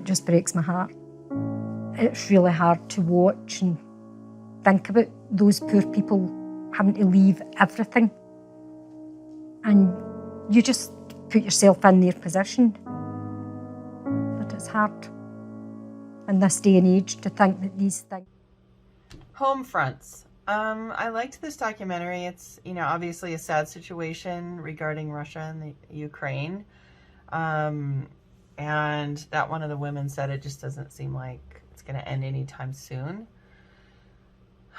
it just breaks my heart. It's really hard to watch and think about those poor people having to leave everything. And you just put yourself in their position. But it's hard in this day and age to think that these things... Home fronts. I liked this documentary. It's, obviously a sad situation regarding Russia and the Ukraine. And that one of the women said it just doesn't seem like it's going to end anytime soon.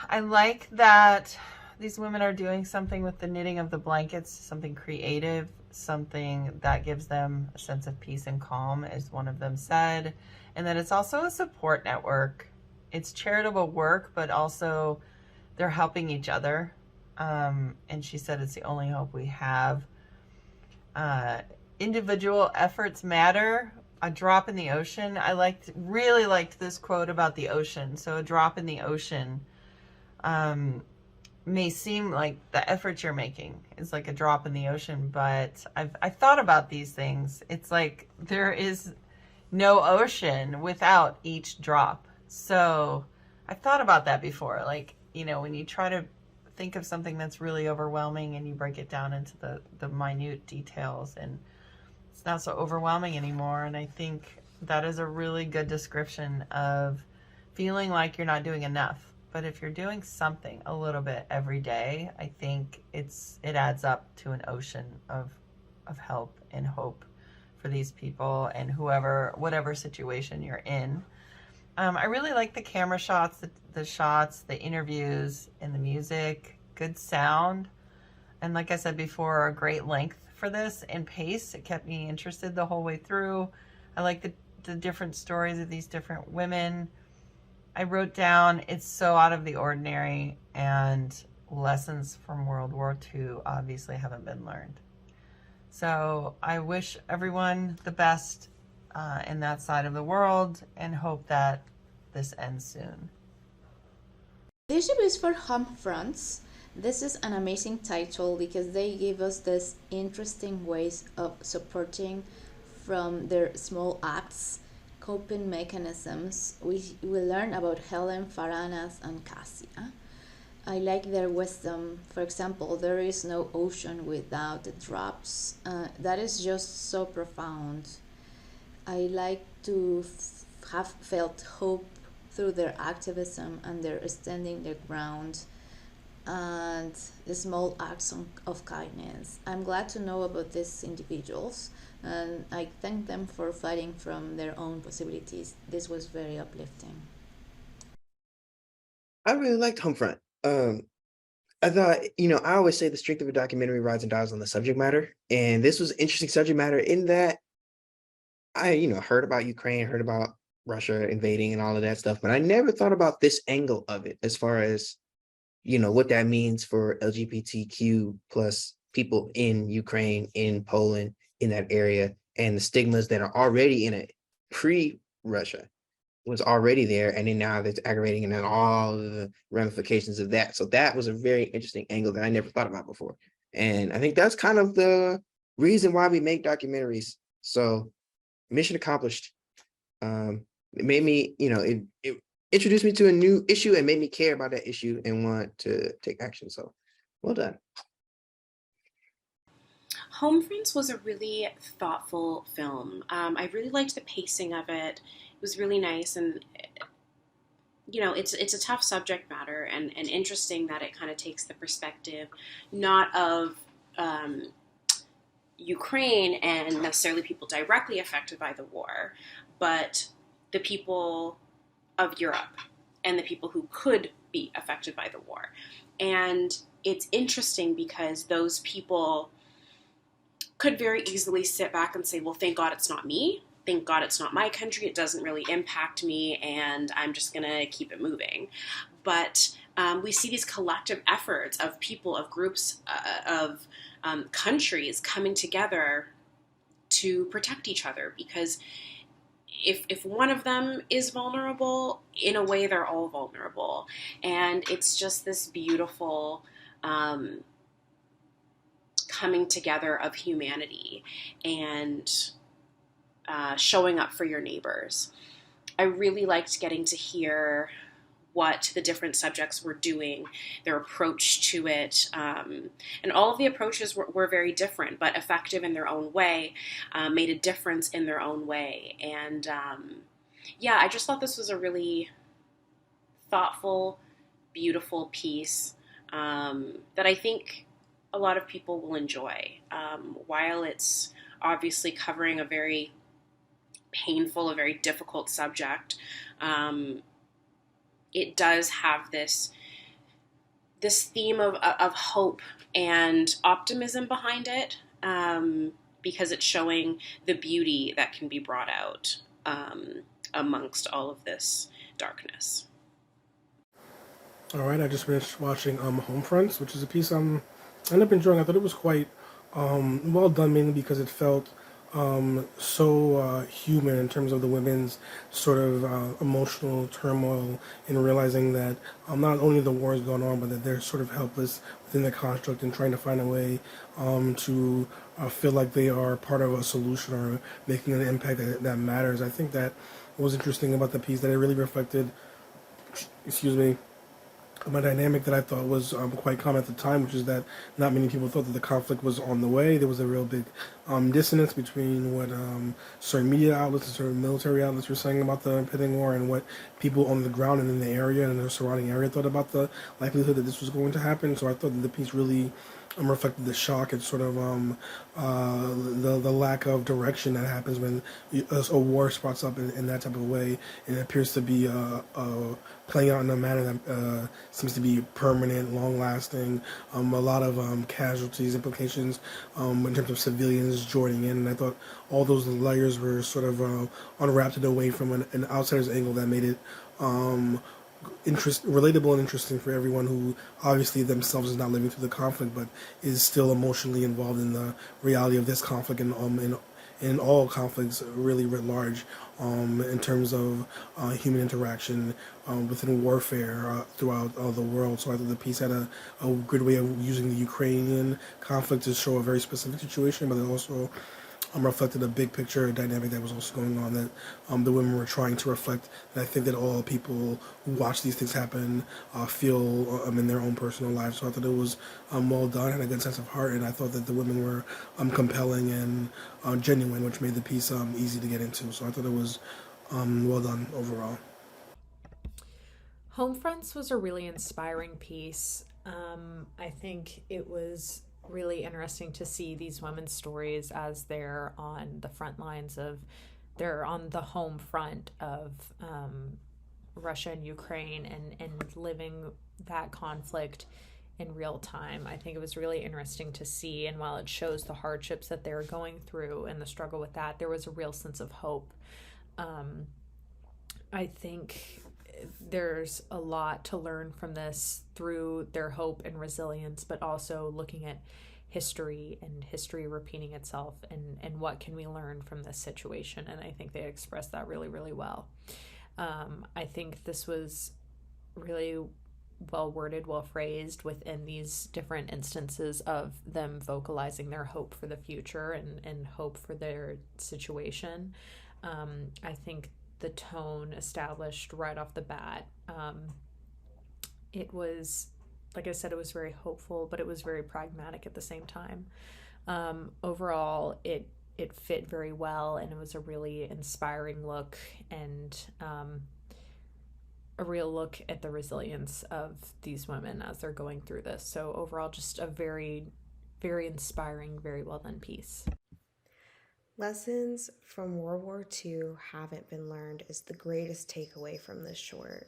I like that these women are doing something with the knitting of the blankets, something creative, something that gives them a sense of peace and calm, as one of them said. And that it's also a support network. It's charitable work, but also they're helping each other. And she said it's the only hope we have. Individual efforts matter. A drop in the ocean. I really liked this quote about the ocean. So a drop in the ocean may seem like the effort you're making is like a drop in the ocean, but I've thought about these things. It's like there is no ocean without each drop. So I've thought about that before. Like, when you try to think of something that's really overwhelming and you break it down into the minute details, and it's not so overwhelming anymore. And I think that is a really good description of feeling like you're not doing enough. But if you're doing something a little bit every day, I think it adds up to an ocean of help and hope for these people and whatever situation you're in. I really like the camera shots, the shots, the interviews, and the music. Good sound. And like I said before, a great length for this and pace. It kept me interested the whole way through. I like the different stories of these different women. I wrote down, it's so out of the ordinary, and lessons from World War II obviously haven't been learned. So I wish everyone the best in that side of the world, and hope that this ends soon. This ship is for Home Fronts. This is an amazing title because they give us this interesting ways of supporting from their small acts, coping mechanisms. We learn about Helen, Faranas, and Cassia. I like their wisdom. For example, there is no ocean without the drops. That is just so profound. I like to have felt hope through their activism and their standing their ground and the small acts of kindness. I'm glad to know about these individuals, and I thank them for fighting from their own possibilities. This was very uplifting. I really liked Homefront. I thought, I always say the strength of a documentary rides and dies on the subject matter. And this was interesting subject matter in that I, heard about Ukraine, heard about Russia invading and all of that stuff, but I never thought about this angle of it as far as, what that means for LGBTQ plus people in Ukraine, in Poland, in that area, and the stigmas that are already in it pre-Russia was already there, and then now that's aggravating, and then all the ramifications of that. So that was a very interesting angle that I never thought about before. And I think that's kind of the reason why we make documentaries. So mission accomplished. It made me, it introduced me to a new issue and made me care about that issue and want to take action. So well done. Homefronts was a really thoughtful film. I really liked the pacing of it. It was really nice, and it's a tough subject matter, and interesting that it kind of takes the perspective not of Ukraine and necessarily people directly affected by the war, but the people of Europe and the people who could be affected by the war. And it's interesting because those people could very easily sit back and say, well, thank God it's not me. Thank God it's not my country. It doesn't really impact me, and I'm just going to keep it moving. But we see these collective efforts of people, of groups, of countries coming together to protect each other, because if one of them is vulnerable, in a way they're all vulnerable. And it's just this beautiful coming together of humanity. And showing up for your neighbors. I really liked getting to hear what the different subjects were doing, their approach to it. And all of the approaches were very different, but effective in their own way, made a difference in their own way. And yeah, I just thought this was a really thoughtful, beautiful piece that I think a lot of people will enjoy. While it's obviously covering a very painful, a very difficult subject, it does have this theme of hope and optimism behind it, because it's showing the beauty that can be brought out amongst all of this darkness. All right, I just finished watching Homefronts, which is a piece I ended up enjoying. I thought it was quite well done, mainly because it felt so human in terms of the women's sort of emotional turmoil in realizing that not only the war is going on, but that they're sort of helpless within the construct and trying to find a way to feel like they are part of a solution or making an impact that matters. I think that what was interesting about the piece that it really reflected, excuse me, a dynamic that I thought was quite common at the time, which is that not many people thought that the conflict was on the way. There was a real big dissonance between what certain media outlets and certain military outlets were saying about the impending war and what people on the ground and in the area and the surrounding area thought about the likelihood that this was going to happen. So I thought that the piece really reflected the shock and sort of the lack of direction that happens when a war sprouts up in that type of way, and it appears to be playing out in a manner that seems to be permanent, long-lasting, a lot of casualties, implications in terms of civilians joining in, and I thought all those layers were sort of unwrapped in a way from an outsider's angle that made it relatable and interesting for everyone who obviously themselves is not living through the conflict, but is still emotionally involved in the reality of this conflict and in all conflicts really writ large, in terms of human interaction within warfare throughout the world. So I thought the piece had a good way of using the Ukrainian conflict to show a very specific situation, but it also reflected a big picture dynamic that was also going on that the women were trying to reflect. And I think that all people who watch these things happen feel in their own personal lives. So I thought it was well done, had a good sense of heart, and I thought that the women were compelling and genuine, which made the piece easy to get into. So I thought it was well done overall. Homefronts was a really inspiring piece. I think it was really interesting to see these women's stories as they're on the front lines they're on the home front of Russia and Ukraine and living that conflict in real time. I think it was really interesting to see, and while it shows the hardships that they're going through and the struggle with that, there was a real sense of hope. I think there's a lot to learn from this through their hope and resilience, but also looking at history and history repeating itself and what can we learn from this situation. And I think they expressed that really, really well. I think this was really well worded, well phrased within these different instances of them vocalizing their hope for the future and hope for their situation. I think the tone established right off the bat, it was, like I said, it was very hopeful, but it was very pragmatic at the same time. Overall, it fit very well, and it was a really inspiring look and a real look at the resilience of these women as they're going through this. So overall, just a very, very inspiring, very well done piece. Lessons from World War II haven't been learned is the greatest takeaway from this short.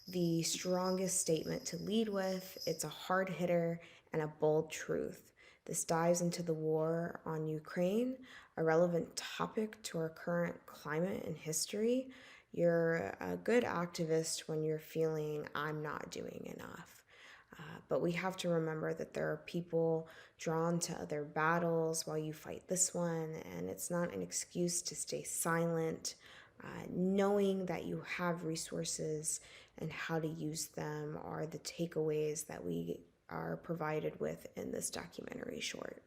The strongest statement to lead with, it's a hard hitter and a bold truth. This dives into the war on Ukraine, a relevant topic to our current climate and history. You're a good activist when you're feeling I'm not doing enough. But we have to remember that there are people drawn to other battles while you fight this one, and it's not an excuse to stay silent. Knowing that you have resources and how to use them are the takeaways that we are provided with in this documentary short.